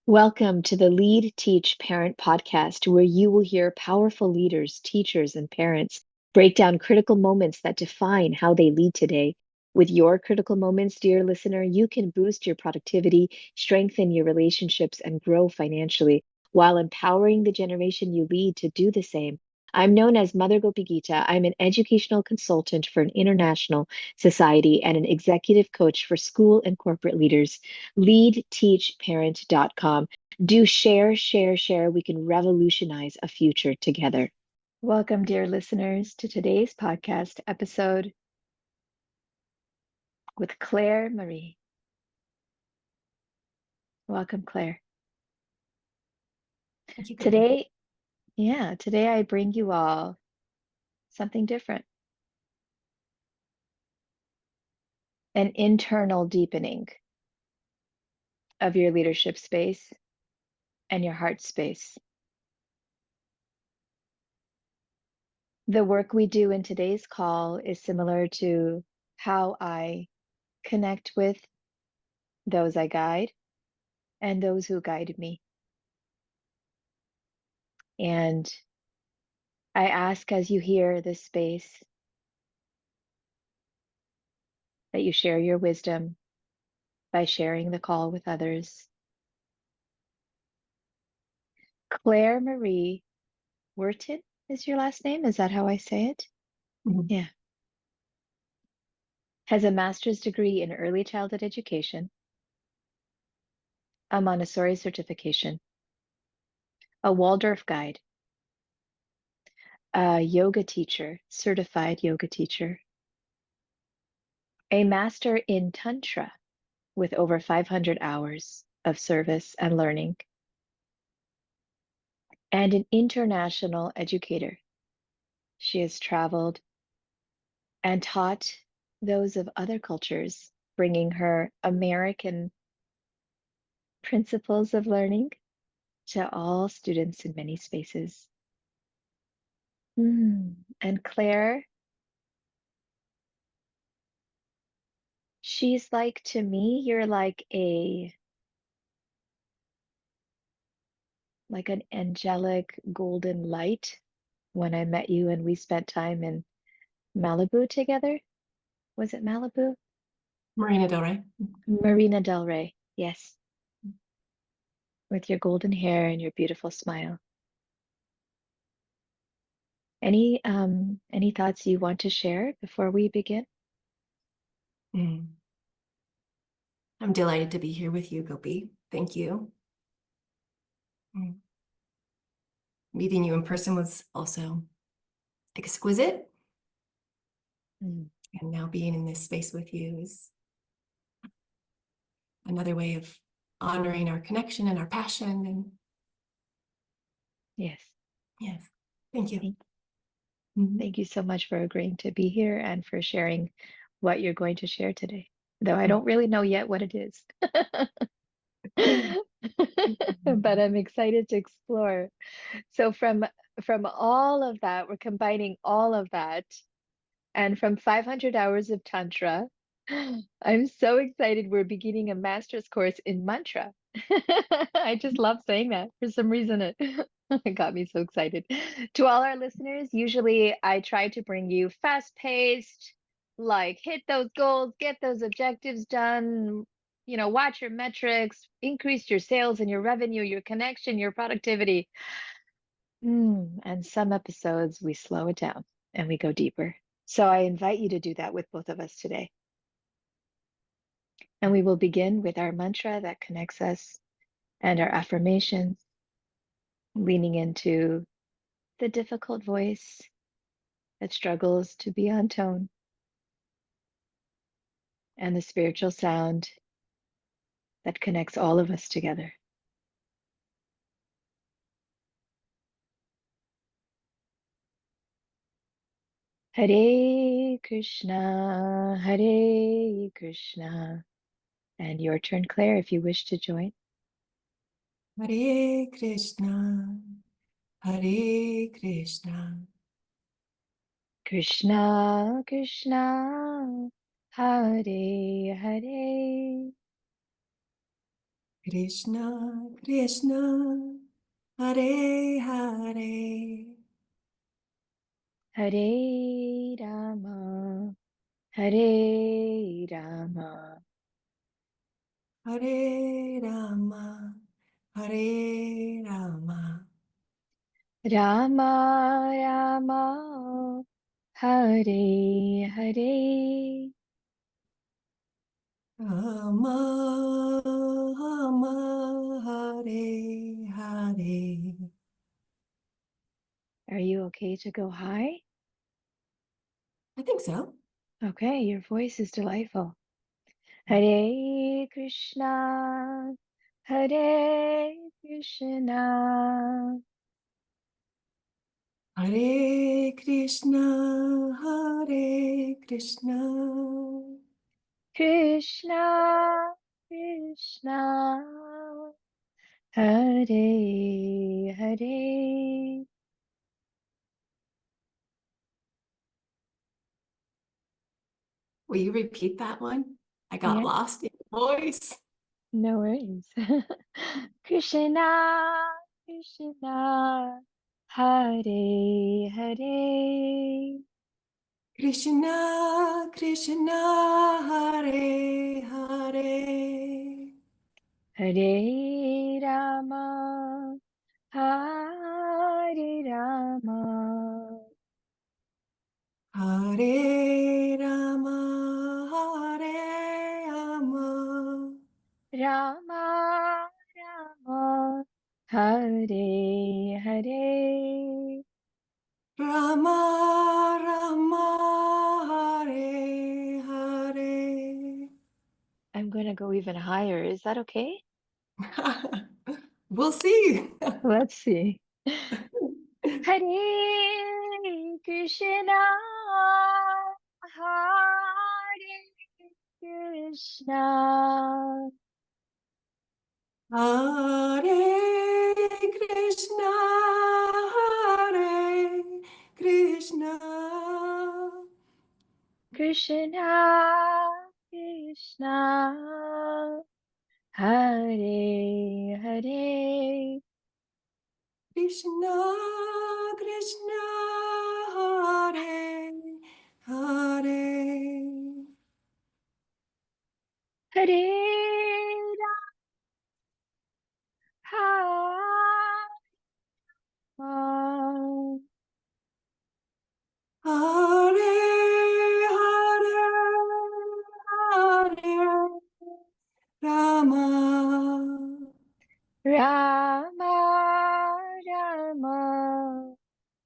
Welcome to the Lead.Teach.Parent podcast, where you will hear powerful leaders, teachers, and parents break down critical moments that define how they lead today. With your critical moments, dear listener, you can boost your productivity, strengthen your relationships, and grow financially while empowering the generation you lead to do the same. I'm known as Mother Gopi Gita. I'm an educational consultant for an international society and an executive coach for school and corporate leaders. Lead.Teach.Parent.com. Do share, share, share. We can revolutionize a future together. Welcome, dear listeners, to today's podcast episode with Claire Marie. Welcome, Claire. Thank you, Today I bring you all something different. An internal deepening of your leadership space and your heart space. The work we do in today's call is similar to how I connect with those I guide and those who guide me. And I ask, as you hear this space, that you share your wisdom by sharing the call with others. Claire Marie Wertin is your last name? Is that how I say it? Mhm. Yeah. Has a master's degree in early childhood education, a Montessori certification, a Waldorf guide, a yoga teacher, certified yoga teacher, a master in Tantra with over 500 hours of service and learning, and an international educator. She has traveled and taught those of other cultures, bringing her American principles of learning to all students in many spaces. And Claire, she's like, to me, you're like an angelic golden light when I met you and we spent time in Malibu together. Was it Malibu? Marina Del Rey. Marina Del Rey. Yes. With your golden hair and your beautiful smile. Any thoughts you want to share before we begin? Mm. I'm delighted to be here with you, Gopi. Thank you. Meeting you in person was also exquisite. Mm. And now being in this space with you is another way of honoring our connection and our passion. And Yes. yes, thank you. Thank you so much for agreeing to be here and for sharing what you're going to share today. Though I don't really know yet what it is. But I'm excited to explore. So from all of that, we're combining all of that, and from 500 hours of Tantra, I'm so excited we're beginning a master's course in mantra. I just love saying that. For some reason, it got me so excited. To all our listeners, usually I try to bring you fast-paced, like hit those goals, get those objectives done, watch your metrics, increase your sales and your revenue, your connection, your productivity. And some episodes we slow it down and we go deeper. So I invite you to do that with both of us today. And we will begin with our mantra that connects us and our affirmations, leaning into the difficult voice that struggles to be on tone, and the spiritual sound that connects all of us together. Hare Krishna, Hare Krishna. And your turn, Claire, if you wish to join. Hare Krishna, Hare Krishna, Krishna, Krishna, Hare Hare, Krishna, Krishna, Hare Hare, Hare Rama, Hare Rama, Hare Rama, Hare Rama, Rama Rama, Hare Hare. Rama, Rama, Hare Hare. Are you okay to go high? I think so. Okay, your voice is delightful. Hare Krishna, Hare Krishna, Hare Krishna, Hare Krishna, Krishna Krishna, Hare Hare. will you repeat that one? I got Yeah, lost in the voice. no worries. Krishna Krishna, Hare Hare. Krishna, Krishna, Hare Hare, Hare Rama, Hare Rama, Hare Rama, Hare Rama, Rama Rama, Hare Hare. Rama, Rama, Hare Hare. I'm going to go even higher. Is that okay? We'll see. Let's see. Hare Krishna, Hare Krishna, Hare Krishna, Hare Krishna, Krishna Krishna, Hare Hare, Krishna Krishna, Hare Hare, Hare Rama, Hare Hare, Hare Rama. Rama Rama,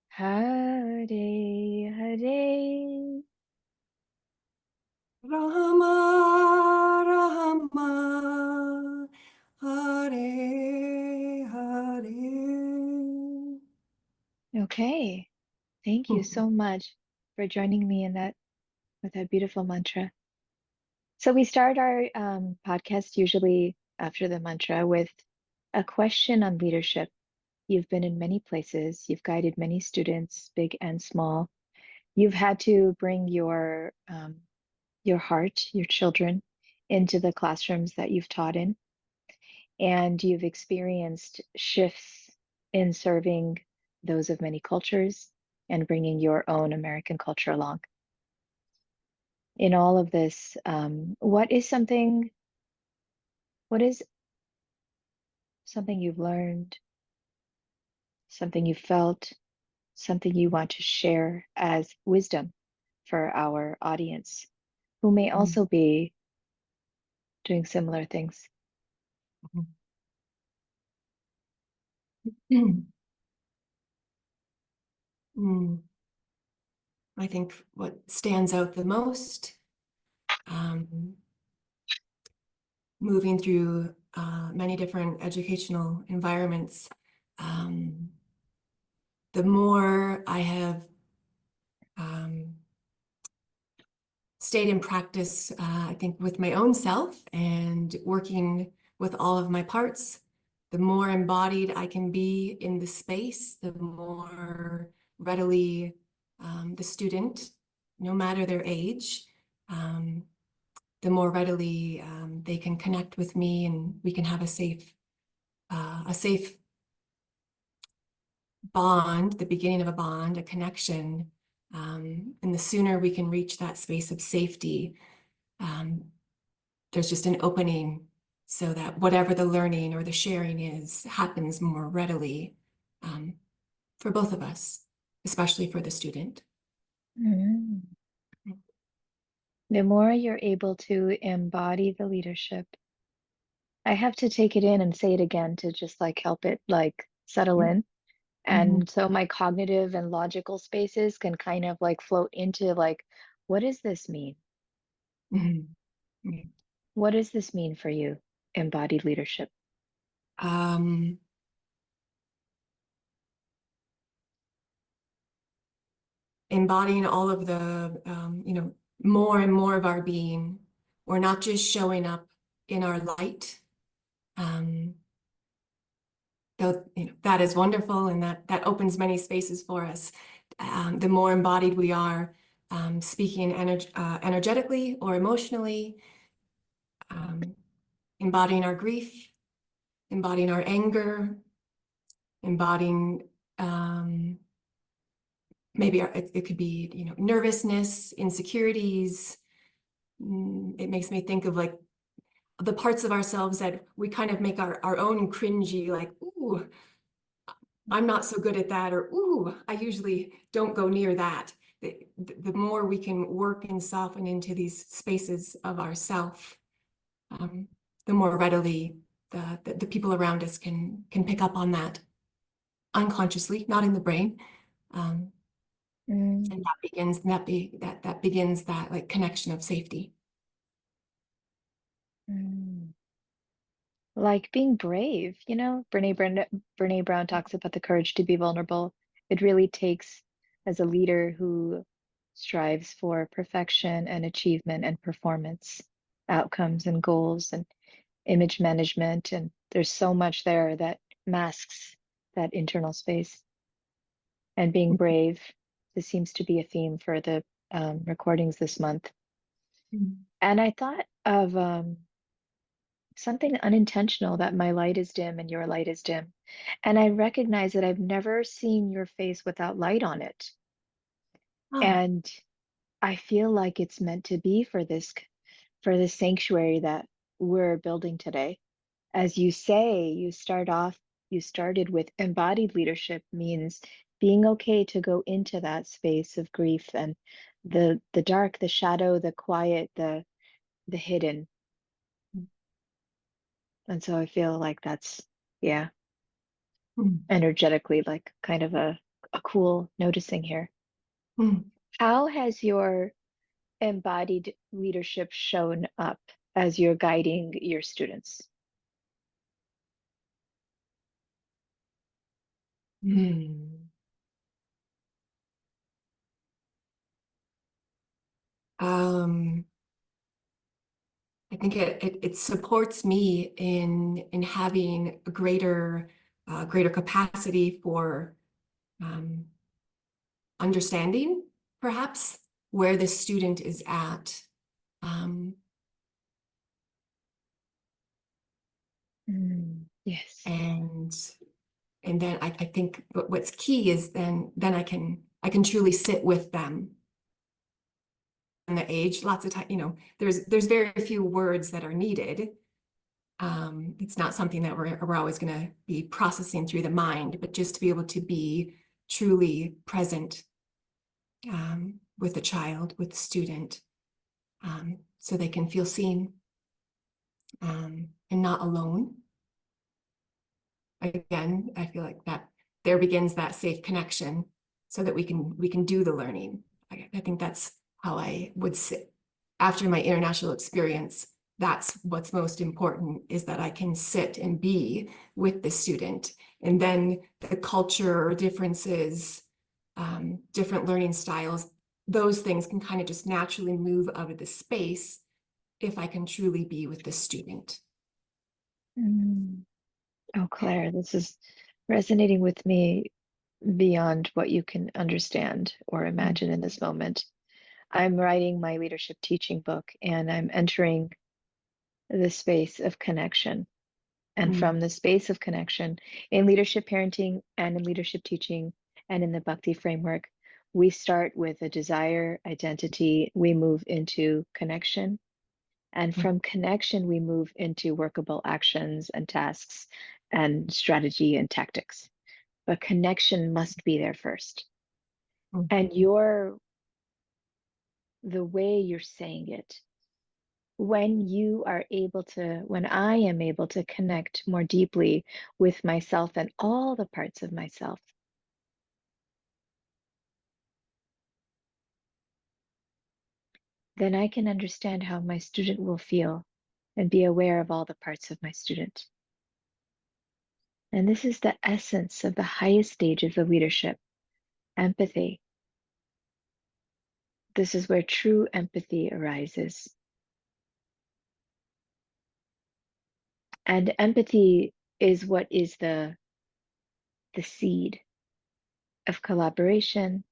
Hare Hare. Rama, Rama, Hare, Hare. Okay, thank you so much for joining me in that with that beautiful mantra. So we start our podcast usually after the mantra with a question on leadership. You've been in many places, you've guided many students, big and small. You've had to bring your heart, your children, into the classrooms that you've taught in, and you've experienced shifts in serving those of many cultures and bringing your own American culture along. In all of this, what is something you've learned, something you felt, something you want to share as wisdom for our audience who may also be doing similar things? I think what stands out the most, um, moving through many different educational environments, the more I have stayed in practice, I think, with my own self and working with all of my parts, the more embodied I can be in the space, the more readily the student, no matter their age, the more readily they can connect with me, and we can have a safe bond, the beginning of a bond, a connection. And the sooner we can reach that space of safety, there's just an opening so that whatever the learning or the sharing is happens more readily for both of us, especially for the student. Mm. The more you're able to embody the leadership, I have to take it in and say it again to just like help it like settle in. Mm-hmm. And so my cognitive and logical spaces can kind of like float into like, what does this mean? Mm-hmm. What does this mean for you, embodied leadership? Embodying all of the, more and more of our being. We're not just showing up in our light. Though that is wonderful, and that opens many spaces for us. The more embodied we are, speaking energetically or emotionally, embodying our grief, embodying our anger, embodying maybe it could be nervousness, insecurities. It makes me think of like the parts of ourselves that we kind of make our own cringy, like, ooh, I'm not so good at that, or ooh, I usually don't go near that. The more we can work and soften into these spaces of ourself, the more readily the people around us can pick up on that unconsciously, not in the brain. Mm. And that begins that like connection of safety. Mm. Like being brave, Brene Brown talks about the courage to be vulnerable. It really takes, as a leader who strives for perfection and achievement and performance, outcomes and goals and image management. And there's so much there that masks that internal space. And being brave, this seems to be a theme for the recordings this month. Mhm. And I thought of something unintentional, that my light is dim and your light is dim. And I recognize that I've never seen your face without light on it. Oh. And I feel like it's meant to be for this sanctuary that we're building today. As you say, you started with embodied leadership means being okay to go into that space of grief and the dark, the shadow, the quiet, the hidden. And so I feel like that's, yeah, Mm. energetically like kind of a cool noticing here. Mm. How has your embodied leadership shown up as you're guiding your students? Mm. Um, I think it supports me in having a greater capacity for understanding, perhaps, where the student is at. Um, Yes. and and then I think what's key is then I can truly sit with them. And the age, lots of time, there's very few words that are needed. It's not something that we're always going to be processing through the mind, but just to be able to be truly present with the child, with the student, so they can feel seen and not alone. Again, I feel like that there begins that safe connection so that we can do the learning. I think that's how I would sit after my international experience. That's what's most important, is that I can sit and be with the student, and then the culture differences, different learning styles, those things can kind of just naturally move out of the space if I can truly be with the student. Mm. Oh, Claire, this is resonating with me beyond what you can understand or imagine in this moment. I'm writing my leadership teaching book, and I'm entering the space of connection. And Mm, from the space of connection in leadership parenting and in leadership teaching and in the Bhakti framework, we start with a desire, identity, we move into connection. And mm, from connection, we move into workable actions and tasks and strategy and tactics. But connection must be there first. mm. And the way you're saying it, when I am able to connect more deeply with myself and all the parts of myself, then I can understand how my student will feel and be aware of all the parts of my student. And this is the essence of the highest stages of leadership, empathy. This is where true empathy arises. And empathy is what is the seed of collaboration,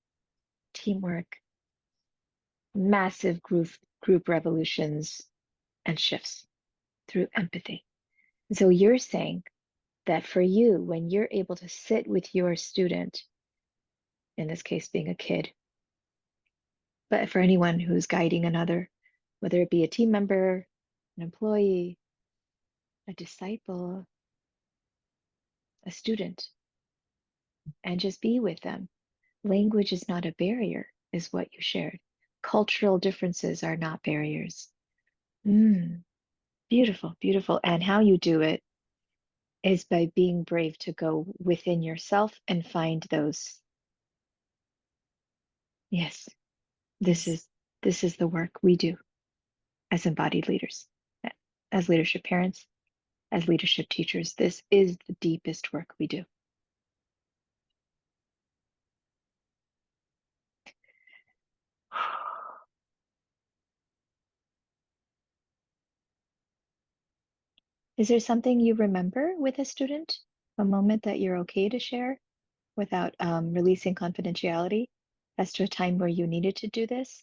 teamwork, massive group revolutions, and shifts through empathy. So you're saying that for you, when you're able to sit with your student, in this case being a kid, but for anyone who's guiding another, whether it be a team member, an employee, a disciple, a student, and just be with them. Language is not a barrier, is what you shared. Cultural differences are not barriers. Mm, beautiful, beautiful. And how you do it is by being brave to go within yourself and find those. Yes, this Yes. is this is the work we do as embodied leaders, as leadership parents, as leadership teachers. This is the deepest work we do. Is there something you remember with a student? A moment that you're okay to share without releasing confidentiality as to a time where you needed to do this?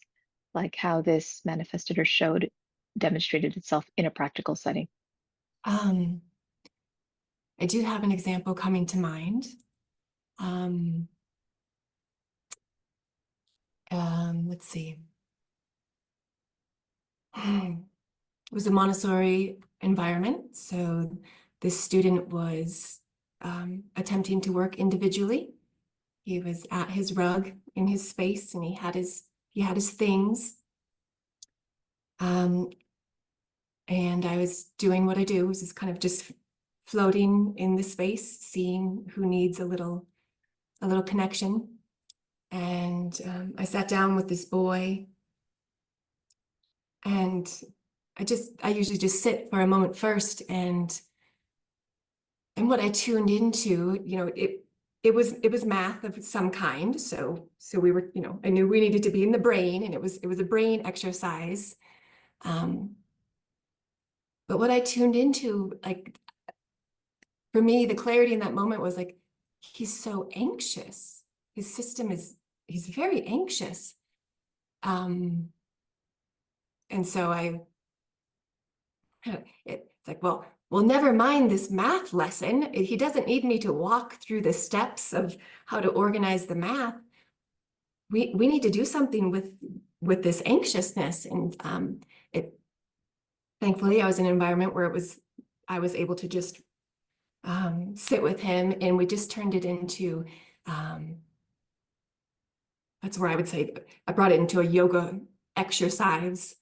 Like how this manifested or showed, demonstrated itself in a practical setting? Um, I do have an example coming to mind. Um, let's see. It was a Montessori environment. So this student was attempting to work individually. He was at his rug in his space, and he had his things. And I was doing what I do, which is kind of just floating in the space, seeing who needs a little connection. And I sat down with this boy, and I usually just sit for a moment first, and what I tuned into, it was math of some kind. So we were, I knew we needed to be in the brain, and it was a brain exercise. But what I tuned into, like, for me, the clarity in that moment was like, he's so anxious. His system he's very anxious. And so it's like, well, never mind this math lesson. He doesn't need me to walk through the steps of how to organize the math. We need to do something with this anxiousness. And thankfully I was in an environment where I was able to just sit with him, and we just turned it into, that's where I would say I brought it into a yoga exercise,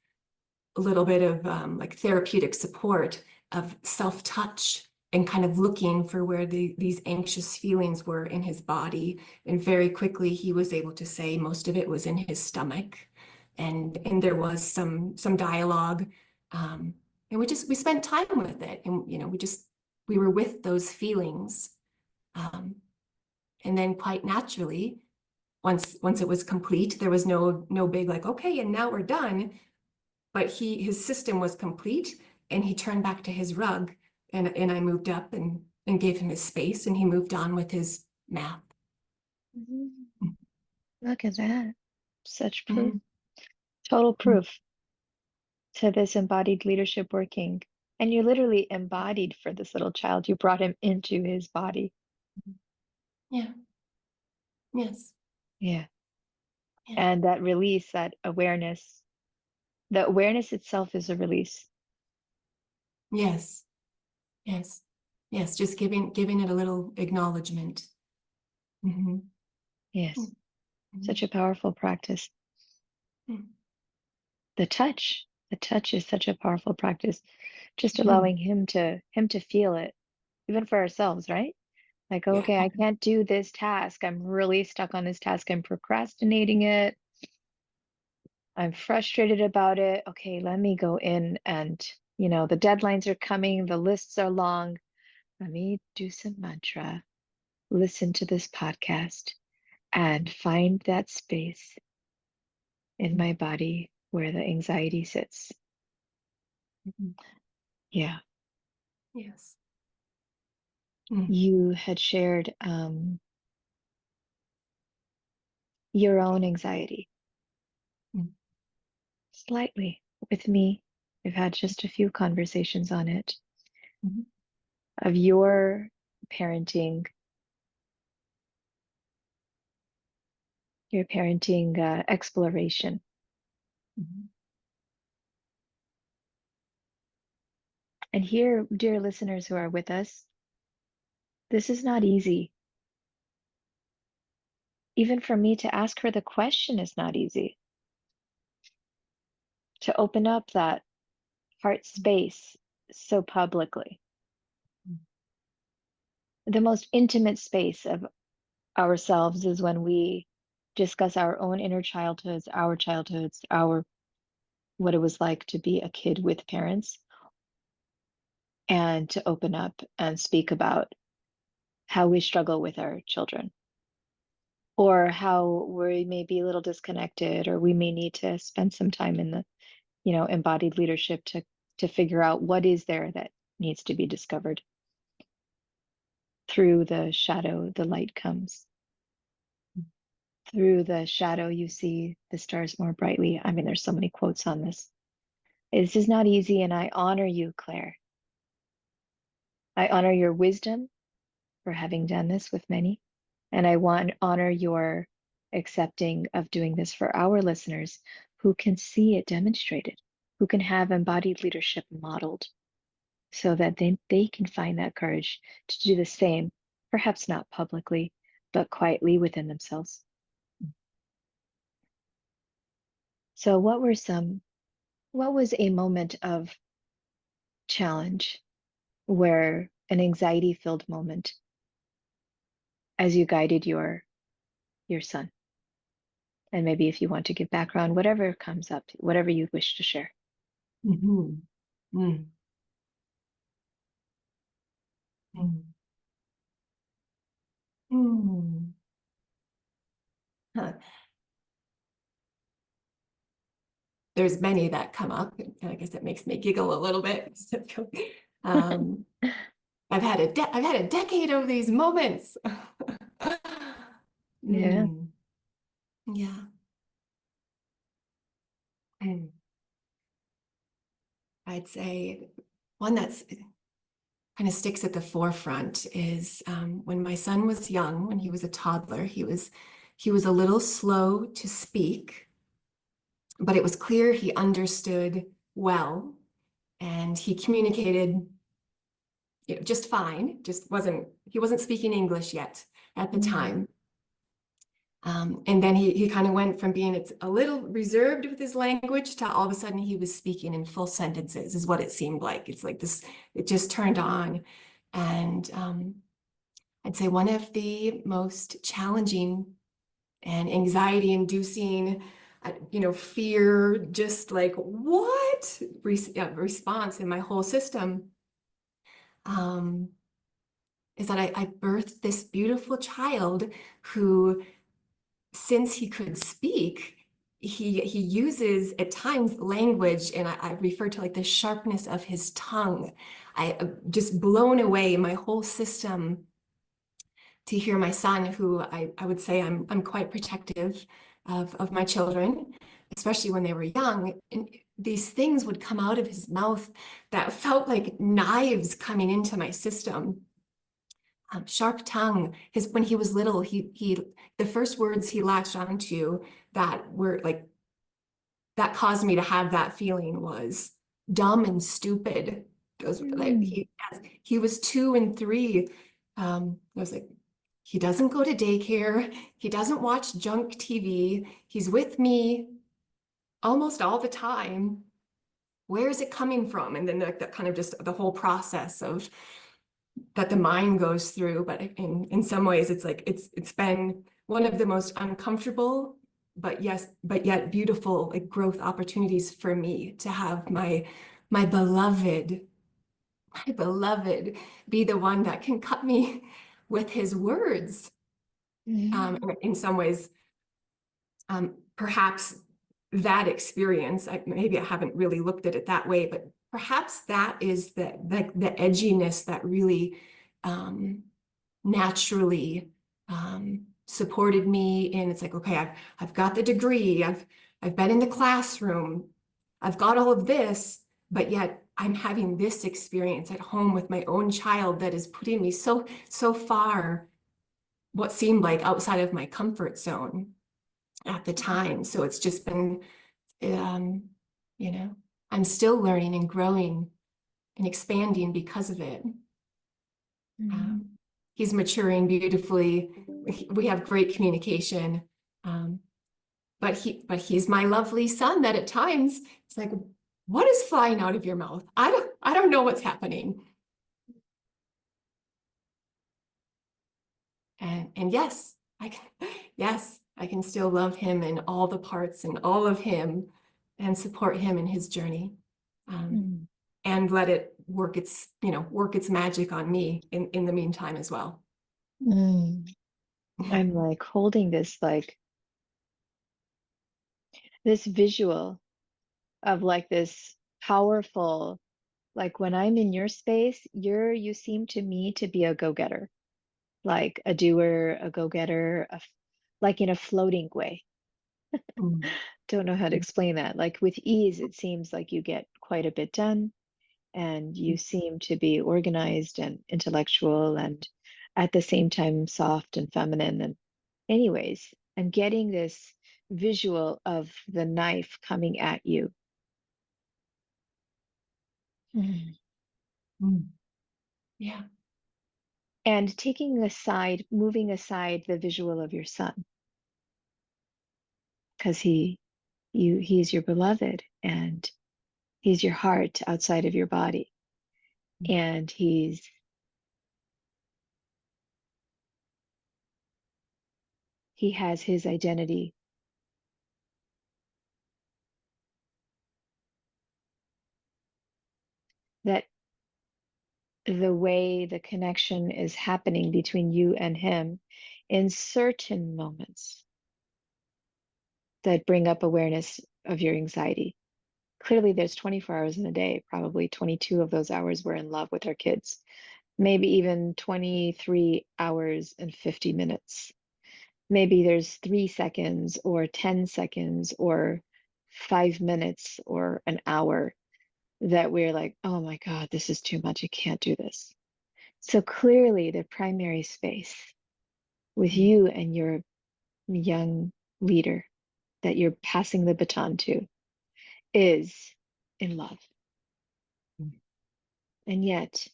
a little bit of like therapeutic support of self-touch, and kind of looking for where these anxious feelings were in his body. And very quickly he was able to say most of it was in his stomach, and there was some dialogue, and we spent time with it, and we were with those feelings, and then quite naturally, once it was complete, there was no big like, okay, and now we're done. But his system was complete, and he turned back to his rug, and I moved up and gave him his space, and he moved on with his math. Mhm. Look at that. Such proof. Mhm. Total proof to this embodied leadership working. And you literally embodied for this little child. You brought him into his body. Yeah. Yes. Yeah. Yeah. And that release, that awareness, the awareness itself is a release. Yes. Yes. Yes. Just giving it a little acknowledgement. Mm-hmm. Yes. Mm-hmm. Such a powerful practice. Mm-hmm. The touch is such a powerful practice. Just Mm-hmm. allowing him to feel it, even for ourselves, right? Like, Yeah. okay, I can't do this task. I'm really stuck on this task. I'm procrastinating it. I'm frustrated about it. Okay, let me go in and, the deadlines are coming, the lists are long. Let me do some mantra, listen to this podcast, and find that space in my body where the anxiety sits. Mm-hmm. Yeah. Yes. Mm-hmm. You had shared your own anxiety slightly with me. We've had just a few conversations on it Mm-hmm. of your parenting, exploration. Mm-hmm. And here, dear listeners who are with us, this is not easy. Even for me to ask her the question is not easy. To open up that heart space so publicly, the most intimate space of ourselves is when we discuss our own inner childhoods, our what it was like to be a kid with parents, and to open up and speak about how we struggle with our children, or how we may be a little disconnected, or we may need to spend some time in the, embodied leadership to figure out what is there that needs to be discovered. Through the shadow, the light comes. Through the shadow, you see the stars more brightly. I mean, there's so many quotes on this. This is not easy, and I honor you, Claire. I honor your wisdom for having done this with many, and I want honor your accepting of doing this for our listeners who can see it demonstrated, who can have embodied leadership modeled, so that they can find that courage to do the same, perhaps not publicly, but quietly within themselves. So what was a moment of challenge, where an anxiety filled moment, as you guided your son? And maybe if you want to give background, whatever comes up, whatever you wish to share. Mm-hmm. Mm-hmm. Mm-hmm. Huh. There's many that come up, and I guess it makes me giggle a little bit. um, I've had a decade of these moments. Yeah. Mm, yeah. Mm. I'd say one that's kind of sticks at the forefront is when my son was young, when he was a toddler, he was a little slow to speak, but it was clear he understood well, and he communicated, just fine. He wasn't speaking English yet at the Mm. time. And then he kind of went from being a little reserved with his language to all of a sudden he was speaking in full sentences, is what it seemed like. It's like this, it just turned on. And I'd say one of the most challenging and anxiety-inducing, fear, just like what response in my whole system, is that I birthed this beautiful child who, since he could speak, he uses at times language, and I refer to like the sharpness of his tongue. I just blown away my whole system to hear my son, who I would say I'm quite protective of my children, especially when they were young. And these things would come out of his mouth that felt like knives coming into my system. Sharp tongue. When he was little, the first words he latched onto that were like, that caused me to have that feeling was dumb and stupid. Those like Mm. he was 2 and 3. I was like, he doesn't go to daycare. He doesn't watch junk TV. He's with me almost all the time. Where is it coming from? And then that kind of just the whole process of that the mind goes through. But in some ways, it's like it's been one of the most uncomfortable, but yet beautiful like growth opportunities for me to have my beloved, my beloved be the one that can cut me with his words. In some ways, perhaps that experience, maybe I haven't really looked at it that way, but perhaps that is the edginess that really naturally supported me. And it's like, okay, I've got the degree, I've been in the classroom, I've got all of this, but yet I'm having this experience at home with my own child that is putting me so far, what seemed like outside of my comfort zone at the time. So it's just been, you know, I'm still learning and growing and expanding because of it. He's maturing beautifully. We have great communication. But he's my lovely son that at times it's like, what is flying out of your mouth? I don't know what's happening. And yes, I can still love him and all the parts and all of him and support him in his journey. And let it work its magic on me in the meantime as well. I'm like holding this this visual of like this powerful, like when I'm in your space, you seem to me to be a go-getter, like a doer, a go-getter, like in a floating way. Don't know how to explain that. Like with ease, it seems like you get quite a bit done, and you seem to be organized and intellectual and at the same time soft and feminine. And anyways, I'm getting this visual of the knife coming at you. Yeah. And moving aside the visual of your son, because he's your beloved and he's your heart outside of your body. And he has his identity. That the way the connection is happening between you and him in certain moments that bring up awareness of your anxiety. Clearly, there's 24 hours in a day, probably 22 of those hours we're in love with our kids, maybe even 23 hours and 50 minutes. Maybe there's 3 seconds or 10 seconds or 5 minutes or an hour that we're like, oh my God, this is too much. I can't do this. So clearly, the primary space with you and your young leader that you're passing the baton to is in love. And yet,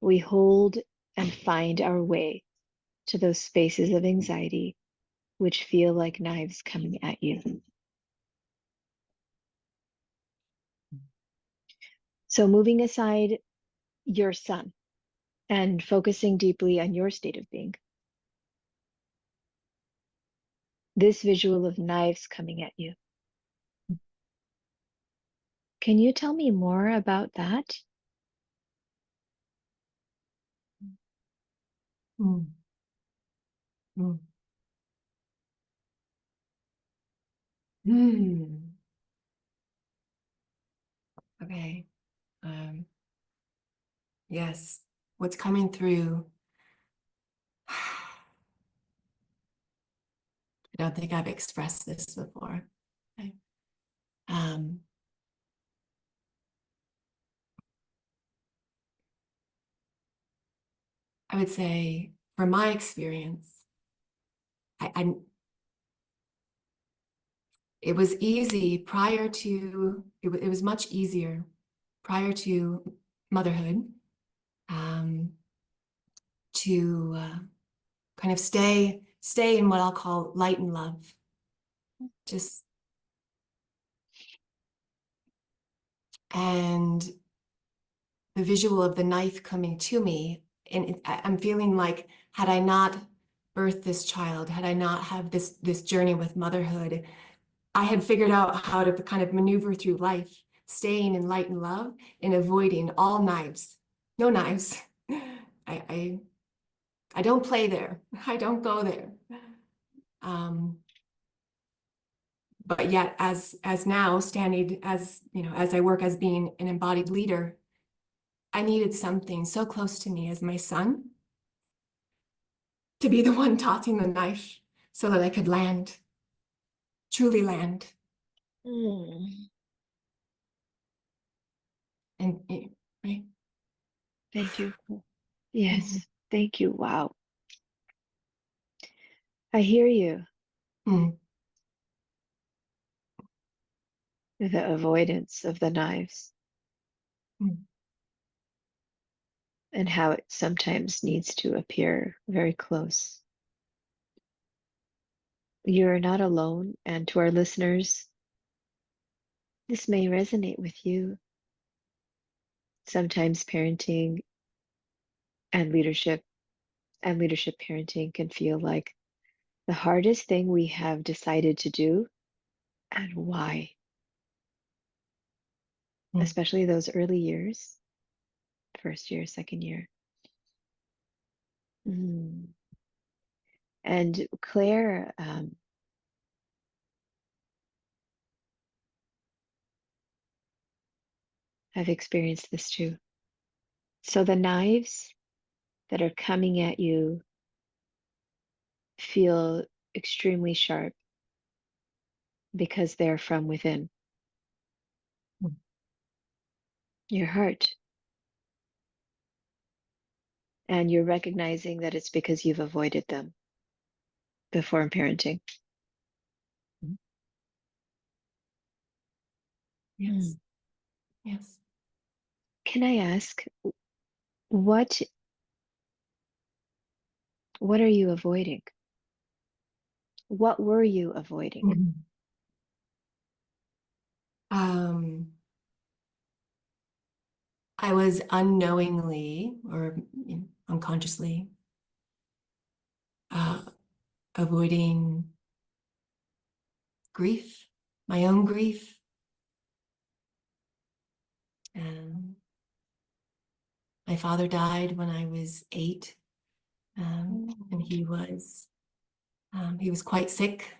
we hold and find our way to those spaces of anxiety which feel like knives coming at you. So, moving aside your son and focusing deeply on your state of being, this visual of knives coming at you. Can you tell me more about that? Mm. Mm. Mm. Okay. Yes. What's coming through I don't think I've expressed this before. Okay. Um, I would say, from my experience, I it was easy prior to, it was much easier prior to motherhood, to kind of stay in what I'll call light and love. Just, and the visual of the knife coming to me, and I'm feeling like, had I not birthed this child, had I not have this journey with motherhood, I had figured out how to kind of maneuver through life, staying in light and love and avoiding all knives. No knives. I don't play there. I don't go there. But yet, as now standing as, you know, as I work as being an embodied leader, I needed something so close to me as my son to be the one tossing the knife so that I could land, truly land. Mm. And right. Thank you. Yes. Thank you. Wow. I hear you. Mm-hmm. The avoidance of the knives and how it sometimes needs to appear very close. You're not alone, and to our listeners, this may resonate with you. Sometimes parenting and leadership parenting can feel like the hardest thing we have decided to do, and why, especially those early years, first year, second year. Mm. And Claire, I've experienced this too. So the knives that are coming at you feel extremely sharp because they're from within your heart. And you're recognizing that it's because you've avoided them before in parenting. Yes. Mm. Yes. Can I ask, what what are you avoiding? What were you avoiding? I was unknowingly or unconsciously avoiding grief, my own grief. My father died when I was 8, and he was quite sick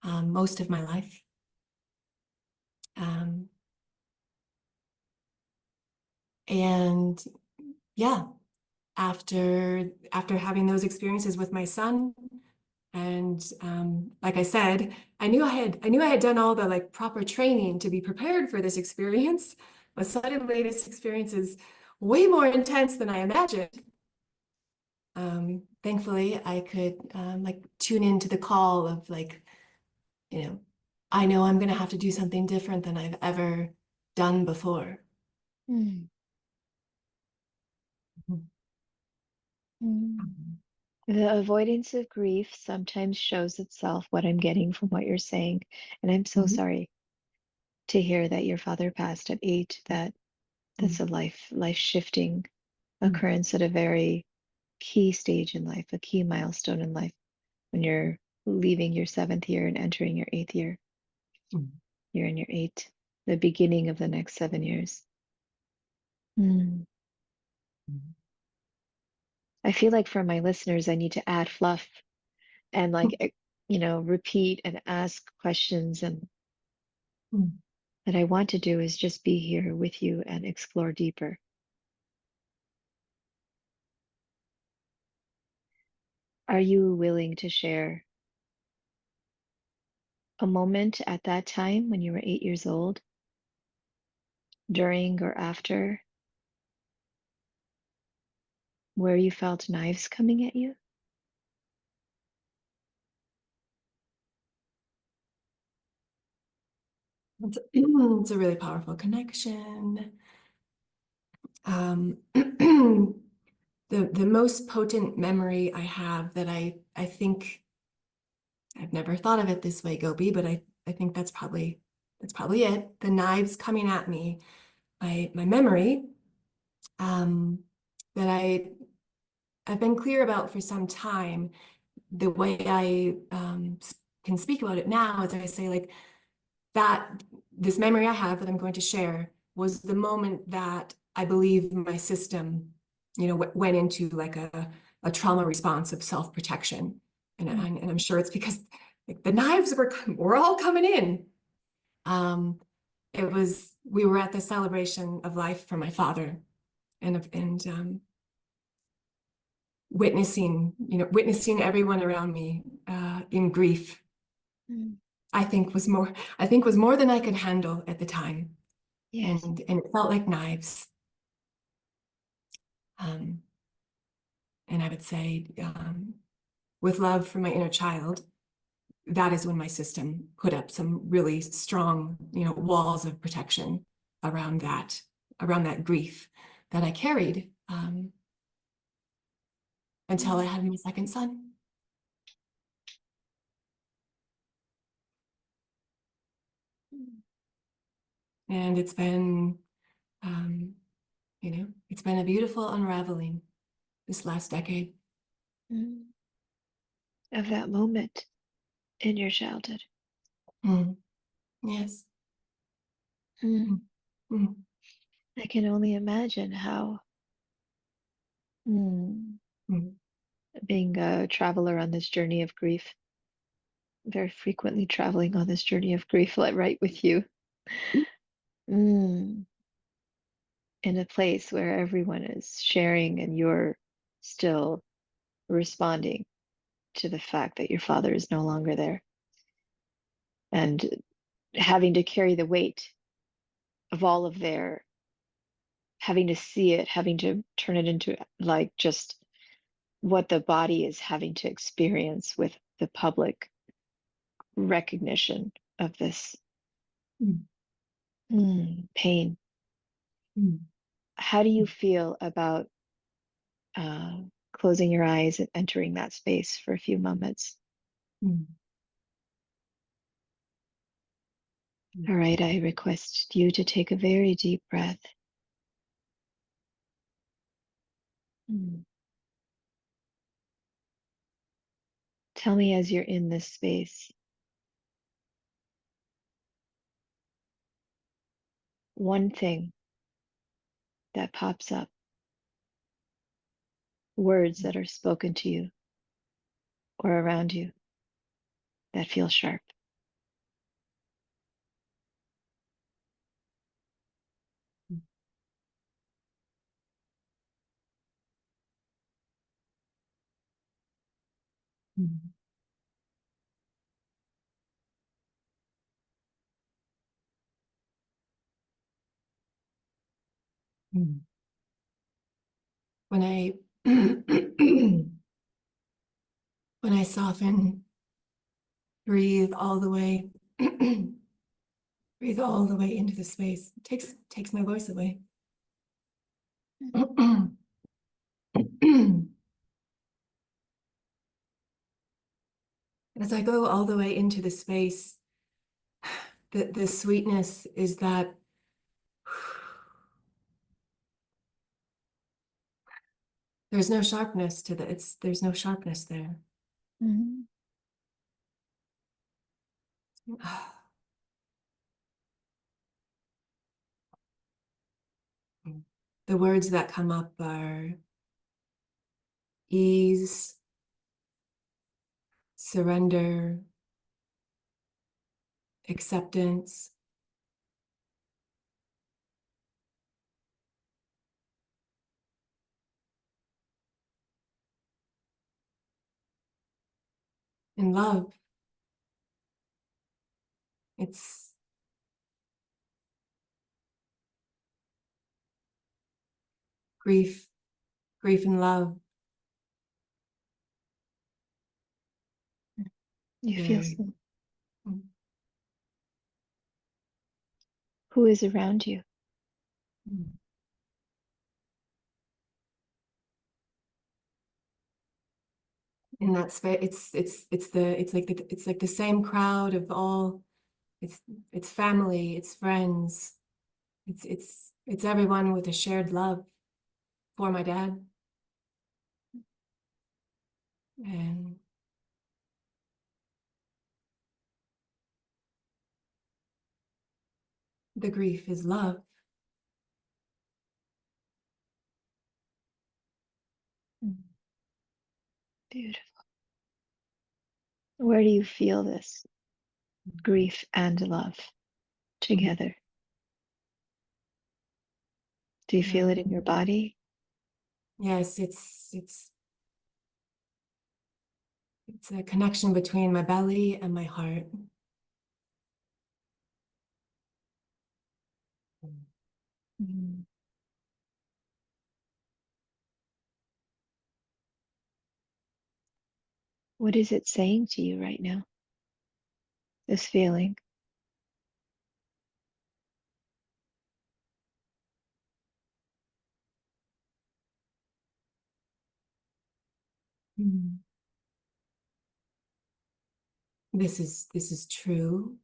most of my life. And yeah, after having those experiences with my son, and like I said, I knew I had done all the like proper training to be prepared for this experience, but suddenly this experience is way more intense than I imagined. Thankfully, I could like tune into the call of like, you know, I know I'm going to have to do something different than I've ever done before. Mm. Mm. The avoidance of grief sometimes shows itself, what I'm getting from what you're saying. And I'm so sorry to hear that your father passed at 8. That's a life shifting occurrence at a very key stage in life, a key milestone in life, when you're leaving your 7th year and entering your 8th year. You're in your 8, the beginning of the next 7 years. Mm. I feel like for my listeners, I need to add fluff and like, repeat and ask questions. And what I want to do is just be here with you and explore deeper. Are you willing to share a moment at that time when you were 8 years old, during or after, where you felt knives coming at you? It's a really powerful connection. The most potent memory I have that I think I've never thought of it this way, Gopi, but I think that's probably it. The knives coming at me. My memory that I've been clear about for some time. The way I can speak about it now is I say like that this memory I have that I'm going to share was the moment that I believe my system, went into like a trauma response of self-protection. And I'm sure it's because like the knives were all coming in. We were at the celebration of life for my father, and witnessing everyone around me in grief. Mm. I think was more than I could handle at the time. Yes. And it felt like knives. And I would say, with love for my inner child, that is when my system put up some really strong, walls of protection around that grief that I carried until I had my second son. And it's been, it's been a beautiful unraveling this last decade. Mm. Of that moment in your childhood. Mm. Yes. Mm. Mm. Mm. I can only imagine how mm, Mm. being a traveler on this journey of grief, very frequently traveling on this journey of grief, like right with you, mm, in a place where everyone is sharing and you're still responding to the fact that your father is no longer there, and having to carry the weight of all of their, having to see it, having to turn it into like just what the body is having to experience with the public recognition of this Mm. pain. Mm. How do you feel about closing your eyes and entering that space for a few moments? Mm. All right, I request you to take a very deep breath. Mm. Tell me as you're in this space, one thing that pops up, words that are spoken to you or around you that feel sharp. Mm. Mm. When I when I soften, breathe all the way, breathe all the way into the space, takes my voice away. As I go all the way into the space, the sweetness is that there's no sharpness to there's no sharpness there. Mhm. The words that come up are ease, surrender, acceptance, and love. It's grief, grief and love. You feel They're, so. Who is around you? in that space, it's like the same crowd of all. It's family, it's friends, it's everyone with a shared love for my dad. And the grief is love. Beautiful. Where do you feel this grief and love together? Do you feel it in your body? Yes, it's a connection between my belly and my heart. Mm. What is it saying to you right now? This feeling? This is true.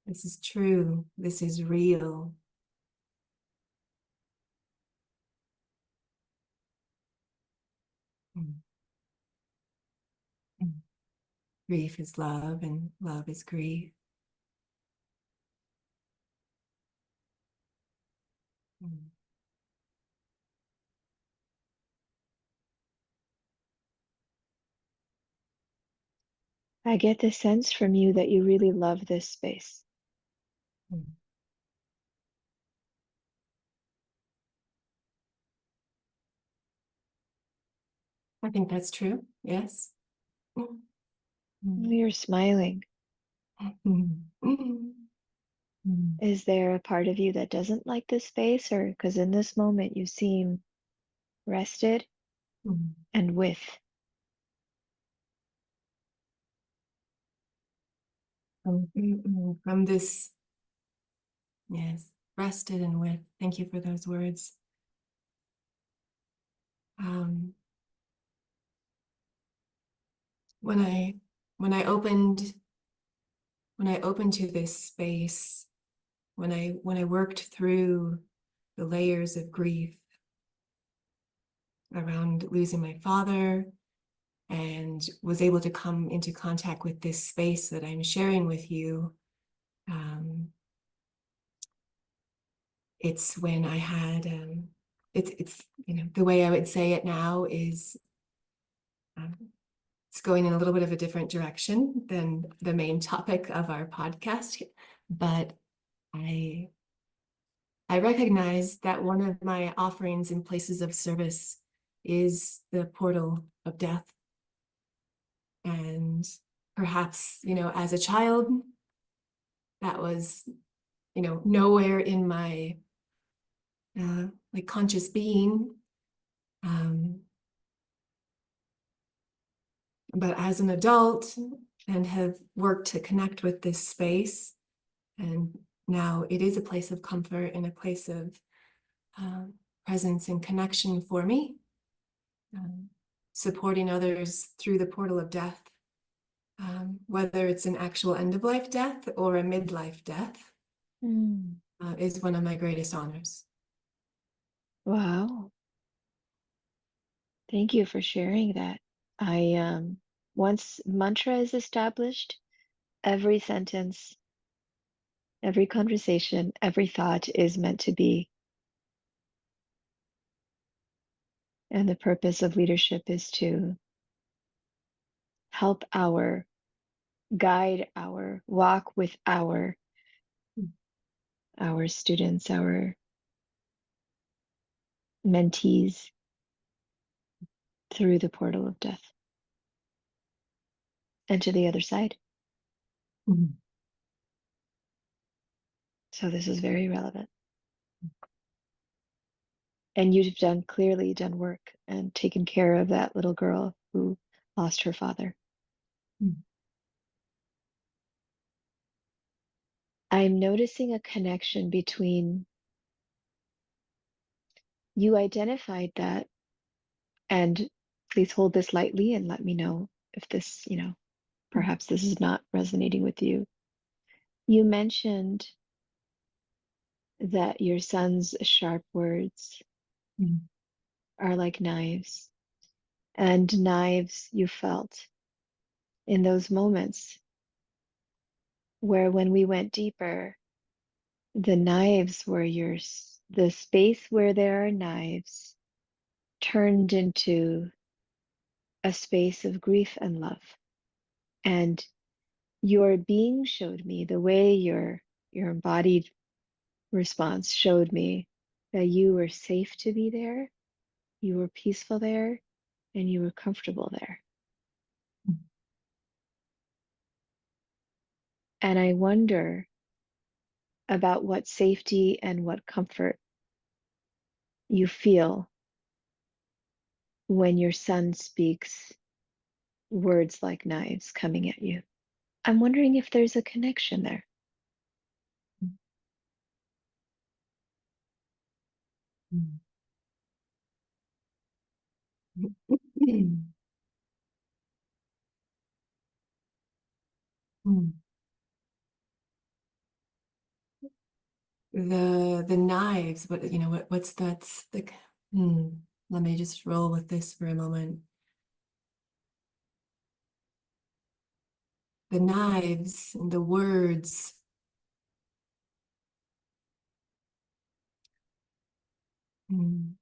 This is true. This is real. Grief is love, and love is grief. I get the sense from you that you really love this space. I think that's true. Yes. You're smiling. Is there a part of you that doesn't like this space, or because in this moment you seem rested and with? From this, yes, rested and with. Thank you for those words. When I opened to this space, when I worked through the layers of grief around losing my father, and was able to come into contact with this space that I'm sharing with you, it's when I had it's the way I would say it now is it's going in a little bit of a different direction than the main topic of our podcast, but I recognize that one of my offerings in places of service is the portal of death. And perhaps, as a child, that was, nowhere in my like conscious being. But as an adult, and have worked to connect with this space, and now it is a place of comfort and a place of presence and connection for me, supporting others through the portal of death, whether it's an actual end-of-life death or a midlife death, is one of my greatest honors. Wow. Thank you for sharing that. Once mantra is established, every sentence, every conversation, every thought is meant to be. And the purpose of leadership is to help guide walk with our students, our mentees, through the portal of death and to the other side. Mm. So this is very relevant. And you've clearly done work and taken care of that little girl who lost her father. Mm. I'm noticing a connection between you identified that, and please hold this lightly and let me know if this, perhaps this is not resonating with you. You mentioned that your son's sharp words Mm. are like knives, and knives you felt in those moments where, when we went deeper, the knives were the space where there are knives turned into a space of grief and love. And your being showed me the way your embodied response showed me that you were safe to be there, you were peaceful there, and you were comfortable there. And I wonder about what safety and what comfort you feel when your son speaks words like knives coming at you. I'm wondering if there's a connection there. Mm. Mm. Mm. The knives, but what's that's the let me just roll with this for a moment. The knives and the words. Mm.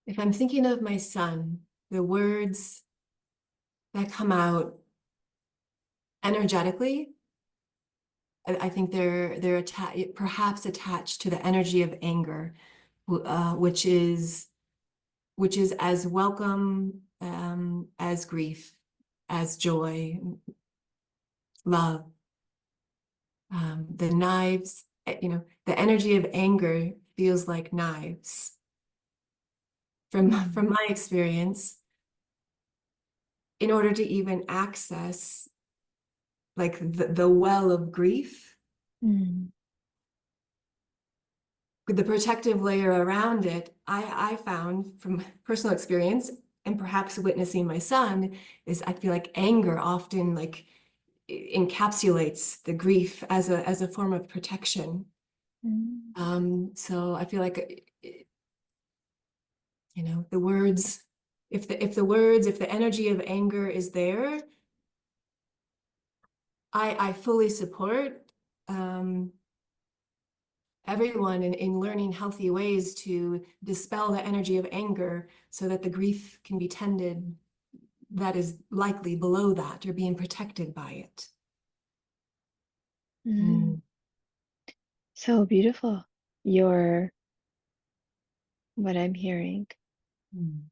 If I'm thinking of my son, the words that come out energetically, I think they're perhaps attached to the energy of anger, which is as welcome as grief, as joy, love. The knives, the energy of anger feels like knives. From my experience, in order to even access like the well of grief, Mm. with the protective layer around it, I found from personal experience and perhaps witnessing my son, is I feel like anger often like encapsulates the grief as a form of protection. Mm. So I feel like the words, if the energy of anger is there, I fully support everyone in learning healthy ways to dispel the energy of anger so that the grief can be tended that is likely below that or being protected by it. Mm. So beautiful. What I'm hearing, Mm.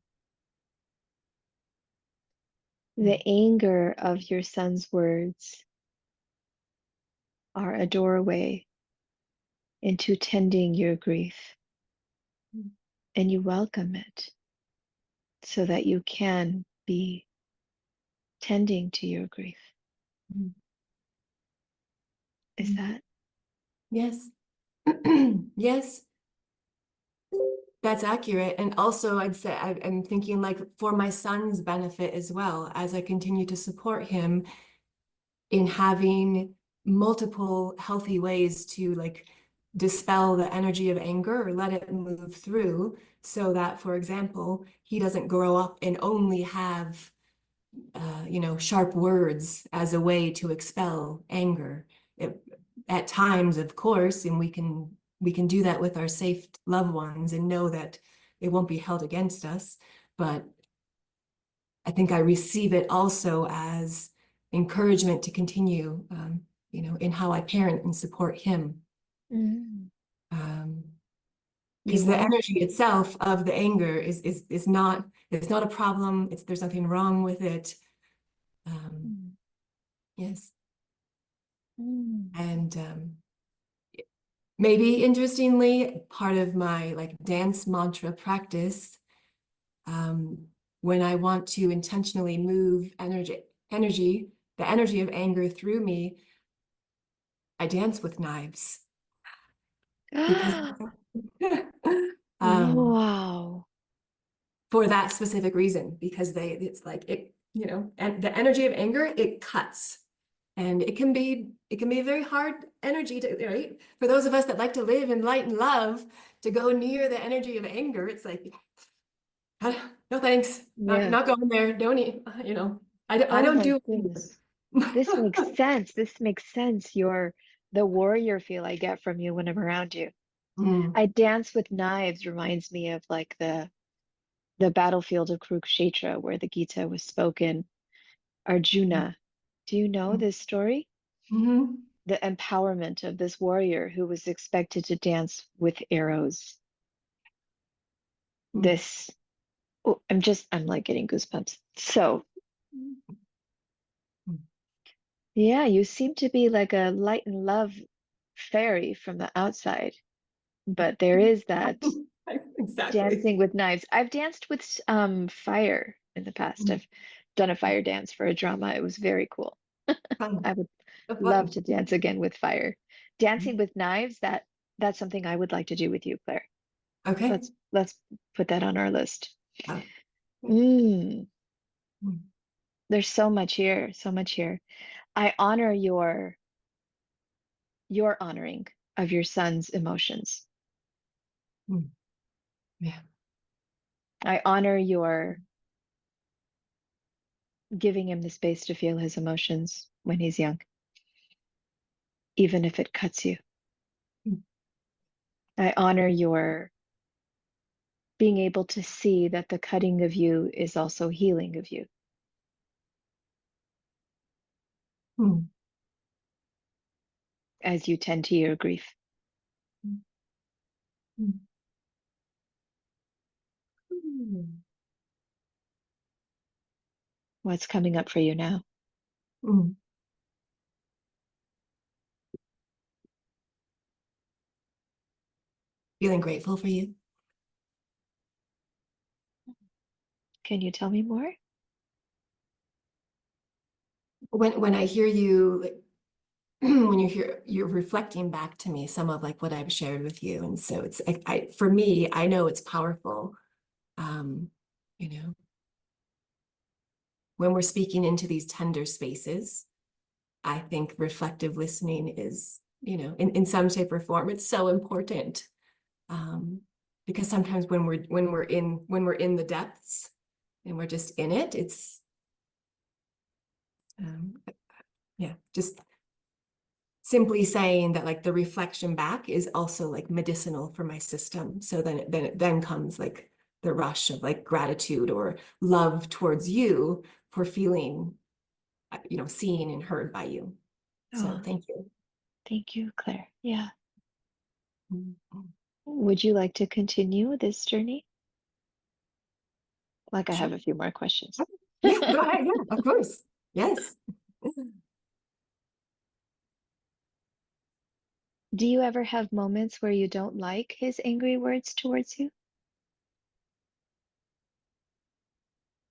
the anger of your son's words are a doorway into tending your grief, Mm. and you welcome it so that you can be tending to your grief. Mm. Is Mm. that? Yes. Yes, that's accurate. And also I'd say I'm thinking like for my son's benefit as well, as I continue to support him in having multiple healthy ways to like dispel the energy of anger or let it move through, so that, for example, he doesn't grow up and only have sharp words as a way to expel anger. At times, of course, and we can do that with our safe loved ones and know that it won't be held against us. But I think I receive it also as encouragement to continue, in how I parent and support him. Mm. You because the won't. energy itself of the anger is not, it's not a problem. There's nothing wrong with it. Mm. Yes. Mm. And maybe interestingly, part of my like dance mantra practice, when I want to intentionally move the energy of anger through me, I dance with knives because Wow. for that specific reason, because it's like it, you know, and the energy of anger, it cuts. And it can be a very hard energy to, right? For those of us that like to live in light and love, to go near the energy of anger, it's like, no thanks, Yeah. not going there. Don't eat, you know. I Oh don't my do goodness. This makes sense. This makes sense. You're the warrior feel I get from you when I'm around you. Mm, I dance with knives reminds me of like the battlefield of Kurukshetra where the Gita was spoken. mm, Arjuna. Do you know mm, this story? mhm, The empowerment of this warrior who was expected to dance with arrows. mm, This, oh, I'm like getting goosebumps. So, mm. yeah, you seem to be like a light and love fairy from the outside, but there is that Exactly. dancing with knives. I've danced with fire in the past. Mm, I've done a fire dance for a drama. It was very cool. fun. I would So love fun. to dance again with fire. Dancing with knives, that's something I would like to do with you, Claire. Okay. Let's put that on our list. Uh, Mm, mm, there's so much here, so much here. I honor your honoring of your son's emotions. mm, yeah. I honor your giving him the space to feel his emotions when he's young, even if it cuts you. Mm, I honor your being able to see that the cutting of you is also healing of you mm, as you tend to your grief. mm, mm, mm, What's coming up for you now? mm. Feeling grateful for you. Can you tell me more? When I hear you, like, when you're reflecting back to me some of like what I've shared with you, and so it's for me, I know it's powerful. Um, you know, when we're speaking into these tender spaces, I think reflective listening is, you know, in some shape or form, it's so important. Um, because sometimes when we're in the depths and we're just in it, it's um, yeah, just simply saying that like the reflection back is also like medicinal for my system. So then comes like the rush of like gratitude or love towards you for feeling, you know, seen and heard by you. So Oh, thank you. thank you, Claire. Yeah. Mhm. Would you like to continue this journey? Like I Sure. have a few more questions. Yeah, go ahead. Yeah, of course. Yes. Do you ever have moments where you don't like his angry words towards you?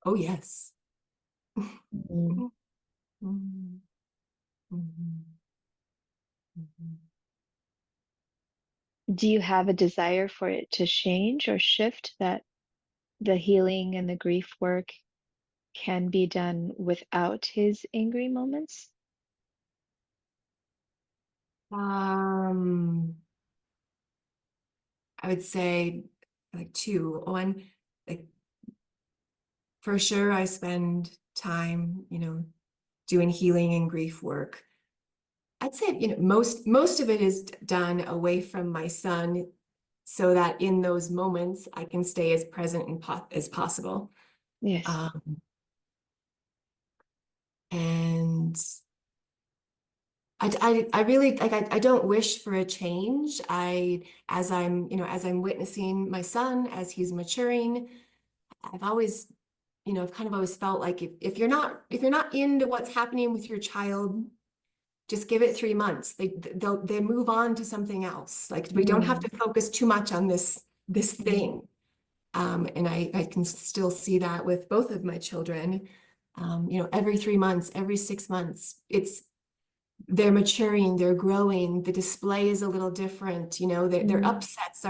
Oh, yes. Mm. Mhm. Mhm. Mhm. Do you have a desire for it to change or shift that the healing and the grief work can be done without his angry moments? Um, I would say like two. One, like for sure, I spend time, you know, doing healing and grief work. I'd say, you know, most of it is done away from my son so that in those moments I can stay as present and as possible. Yes. Um, and I really like I don't wish for a change. As I'm witnessing my son as he's maturing, I've always, I've kind of always felt like if you're not into what's happening with your child, just give it 3 months. They move on to something else. Like we don't have Mm, to focus too much on this mm, thing. And I can still see that with both of my children. Every 3 months, every 6 months, they're maturing, they're growing, the display is a little different, their mm. upsets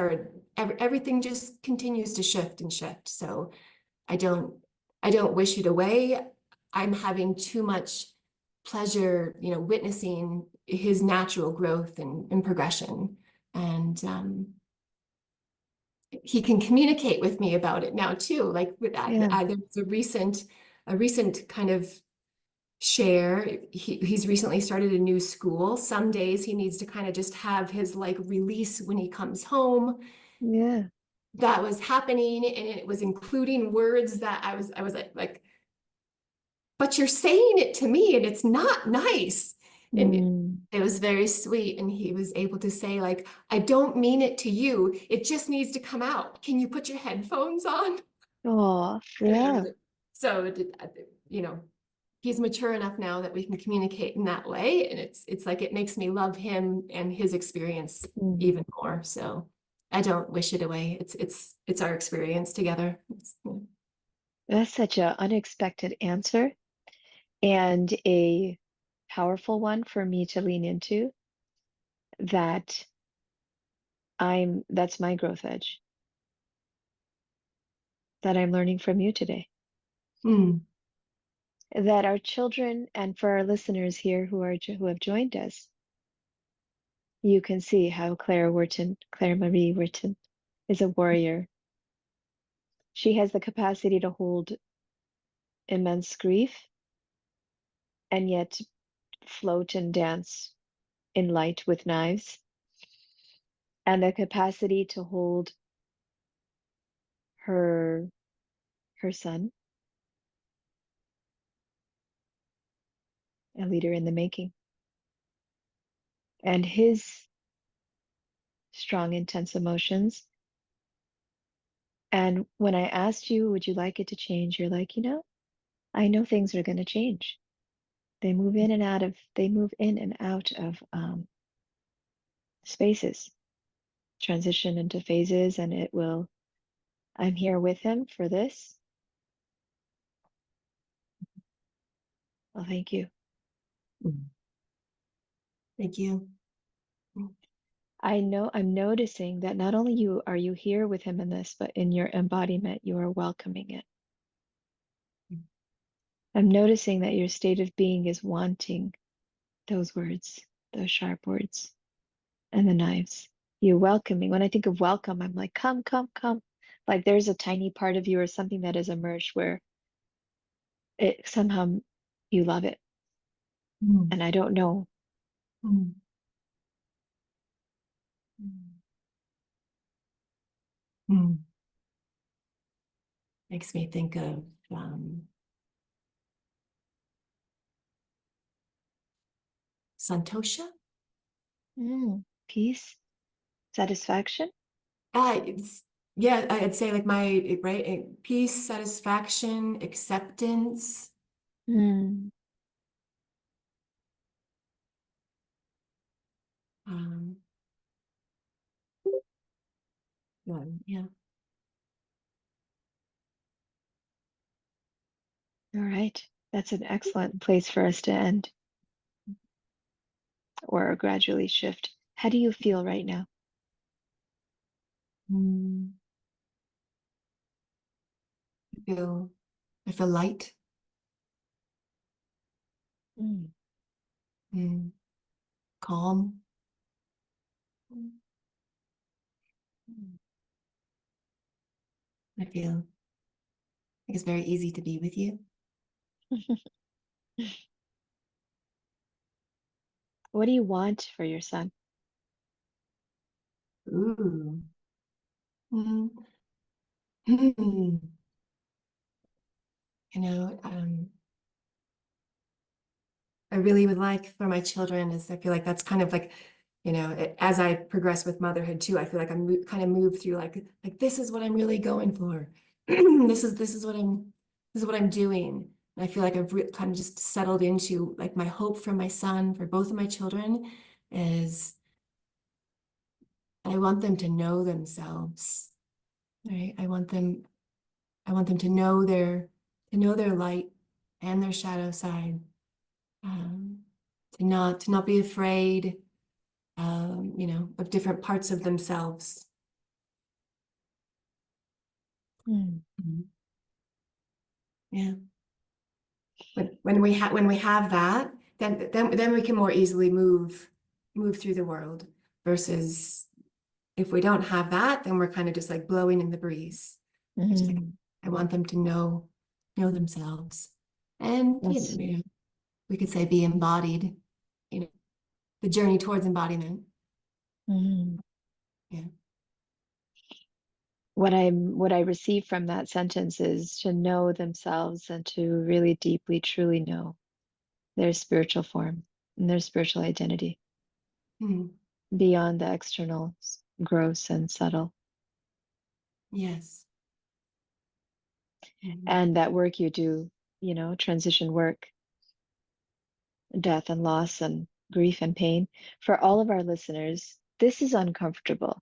everything just continues to shift and shift. So I don't I don't wish it away. I'm having too much pleasure, witnessing his natural growth and progression. And he can communicate with me about it now too. Like Yeah. there was a recent kind of share. He's recently started a new school. Some days he needs to kind of just have his like release when he comes home. Yeah. That was happening, and it was including words that I was like, but you're saying it to me and it's not nice. And Mm. it was very sweet. And he was able to say, like, I don't mean it to you. It just needs to come out. Can you put your headphones on? Oh, And I was yeah. like, so, you know, he's mature enough now that we can communicate in that way. And it's like, it makes me love him and his experience Mm. even more. So I don't wish it away. It's our experience together. That's such an unexpected answer and a powerful one for me to lean into that that's my growth edge that I'm learning from you today. Mm, That our children and for our listeners here who have joined us, you can see how Claire Marie Wertin, is a warrior. She has the capacity to hold immense grief and yet float and dance in light with knives, and the capacity to hold her her son, a leader in the making, and his strong, intense emotions. And when I asked you, would you like it to change? You're like, I know things are going to change. They move in and out of spaces, transition into phases, and it will. I'm here with him for this. Well, thank you. mm. Thank you. I know I'm noticing that not only are you here with him in this, but in your embodiment, you are welcoming it. I'm noticing that your state of being is wanting those words, those sharp words, and the knives. You're welcoming. When I think of welcome, I'm like, come, come, come. Like there's a tiny part of you or something that has emerged where it somehow you love it. Mm, And I don't know. mm, mm, mm. Makes me think of Santosha. Peace, satisfaction. It's yeah, I'd say like peace, satisfaction, acceptance. Mm, Um, yeah. all right. That's an excellent place for us to end or gradually shift. How do you feel right now? Mm, I feel light, Mm, mm, calm. Mm. mm. I feel it's very easy to be with you. What do you want for your son? Ooh. Mm. Hmm. You know, I really would like for my children is I feel like that's kind of like, as I progress with motherhood too, I feel like I'm kind of moved through like this is what I'm really going for. This is what I'm doing. And I feel like I've kind of just settled into like my hope for my son, for both of my children, is I want them to know themselves, right? I want them to know their light and their shadow side, um, to not be afraid, of different parts of themselves. Mm. Mhm. Yeah. When we have that, then we can more easily move through the world, versus if we don't have that, then we're kind of just like blowing in the breeze. I just like Mm. I want them to know themselves, and That's we could say be embodied, the journey towards embodiment. mm. Yeah. What I receive from that sentence is to know themselves and to really deeply, truly know their spiritual form and their spiritual identity Mhm. beyond the external, gross and subtle. Yes. Mhm. And that work you do, transition work, death and loss and grief and pain, for all of our listeners, this is uncomfortable.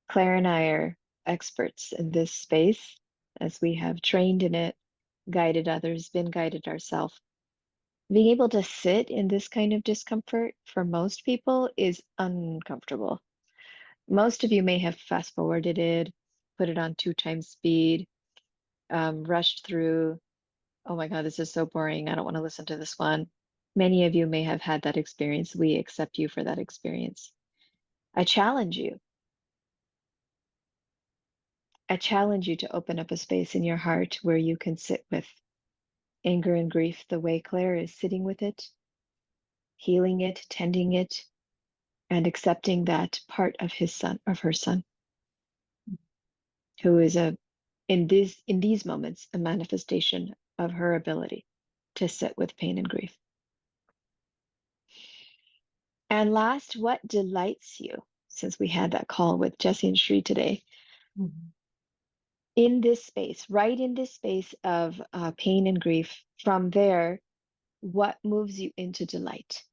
Claire and I are experts in this space as we have trained in it, guided others, been guided ourselves. Being able to sit in this kind of discomfort for most people is uncomfortable. Most of you may have fast forwarded it, put it on 2 times speed, rushed through. Oh my God, this is so boring. I don't want to listen to this one. Many of you may have had that experience. We accept you for that experience. I challenge you. I challenge you to open up a space in your heart where you can sit with anger and grief the way Claire is sitting with it, healing it, tending it, and accepting that part of his son, of her son, who is in these moments a manifestation of her ability to sit with pain and grief. And last, what delights you? Since we had that call with Jesse and Shri today, Mhm. in this space, right in this space of pain and grief, from there, what moves you into delight?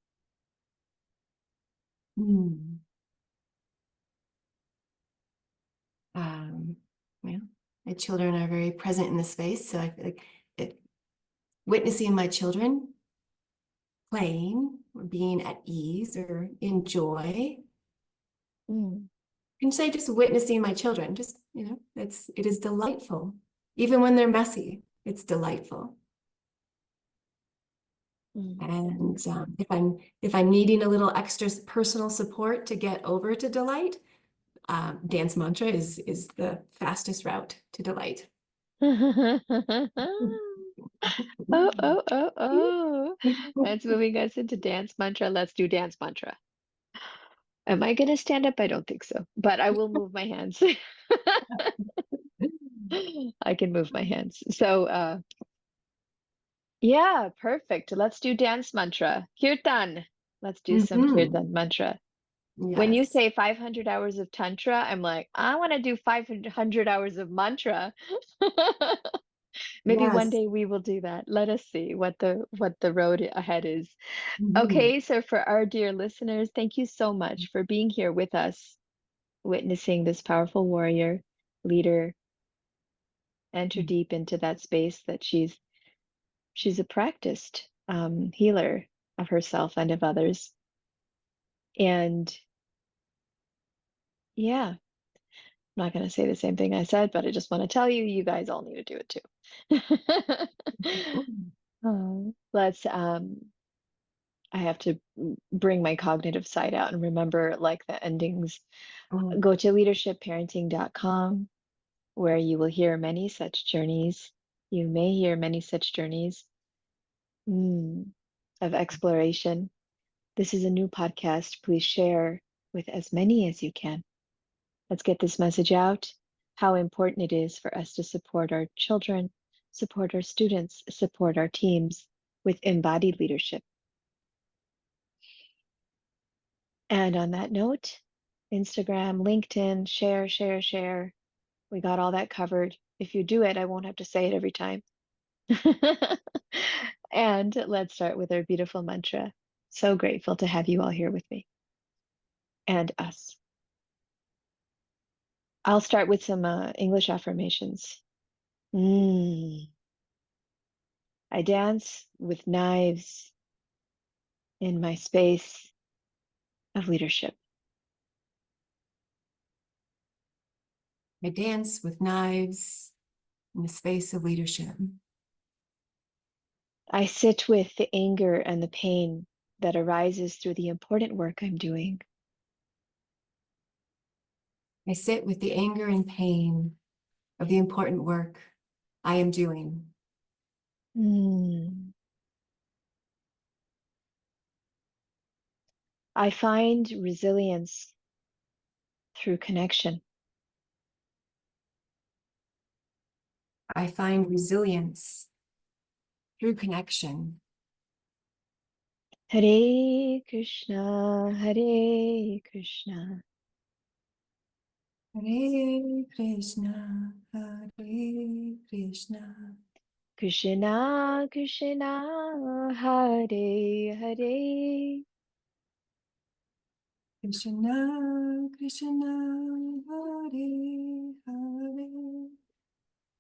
Mhm. Um, well, my children are very present in the space, so I feel like witnessing my children playing or being at ease or in joy. Mm, I can say just witnessing my children, just, it is delightful. Even when they're messy, it's delightful. mm. And if I'm needing a little extra personal support to get over to delight, dance mantra is the fastest route to delight. Oh, oh, oh, oh. That's moving us into dance mantra. Let's do dance mantra. Am I going to stand up? I don't think so, but I will move my hands. I can move my hands. So, yeah, perfect. Let's do dance mantra. Kirtan. Let's do some Mhm. kirtan mantra. When you Yes. say 500 hours of tantra, I'm like, I want to do 500 hours of mantra. Maybe one Yes. day we will do that. Let us see what the road ahead is. Mhm. Okay, so for our dear listeners, thank you so much for being here with us, witnessing this powerful warrior, leader, enter deep into that space that she's a practiced healer of herself and of others. And yeah, I'm not going to say the same thing I said, but I just want to tell you, you guys all need to do it too. Let's I have to bring my cognitive side out and remember like the endings. Mhm. Go to leadershipparenting.com where you will hear many such journeys. You may hear many such journeys of exploration. This is a new podcast. Please share with as many as you can. Let's get this message out, how important it is for us to support our children, support our students, support our teams with embodied leadership. And on that note, Instagram, LinkedIn, share, share, share. We got all that covered. If you do it, I won't have to say it every time. And let's start with our beautiful mantra. So grateful to have you all here with me and us. I'll start with some English affirmations. I dance with knives in my space of leadership. I dance with knives in the space of leadership. I sit with the anger and the pain that arises through the important work I'm doing. I sit with the anger and pain of the important work I am doing. I find resilience through connection. I find resilience through connection. Hare Krishna, Hare Krishna, Hare Krishna, Hare Krishna, Krishna Krishna, Hare Hare, Krishna Krishna, Hare Hare,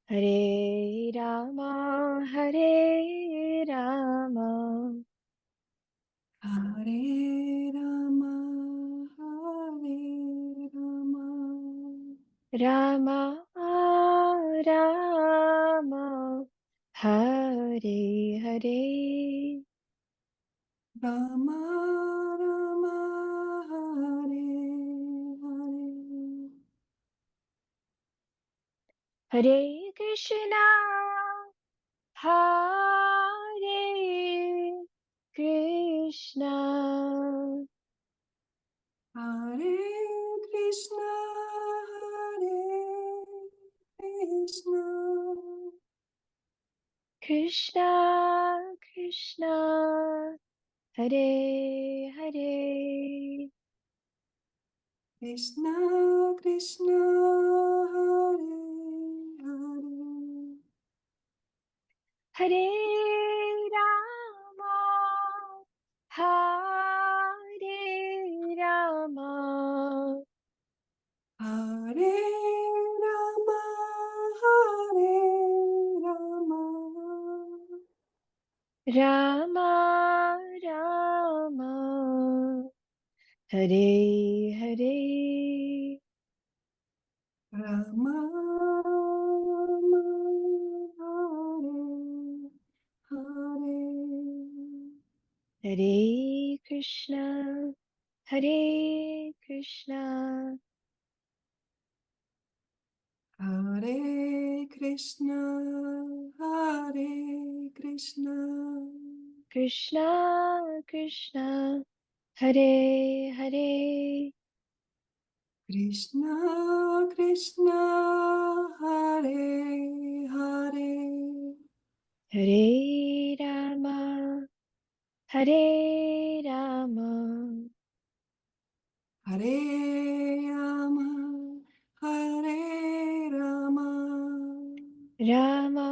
Hare Rama, Hare Rama, Hare Rama, Hare Rama, Rama Rama, Hare Hare, Rama Rama, Hare Hare. Hare Krishna, Hare Krishna, Hare Krishna, Hare Krishna, Krishna Krishna, Hare Hare, Krishna Krishna, Hare Hare, Hare Rama, Hare Rama, Hare Rama, Hare Rama, Rama Rama, Hare Hare, Rama Rama, Hare Hare. Hare Krishna, Hare Krishna, Hare Krishna, Hare Krishna, Krishna Krishna, Hare Hare, Krishna Krishna, Hare Hare, Hare Rama, Hare Rama, Hare Rama, Hare Rama, Rama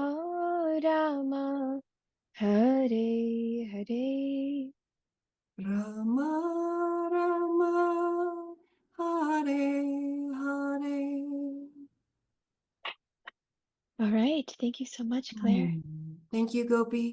Rama, Hare Hare. Rama Rama, Hare Hare. All right. Thank you so much, Claire. Thank you, Gopi.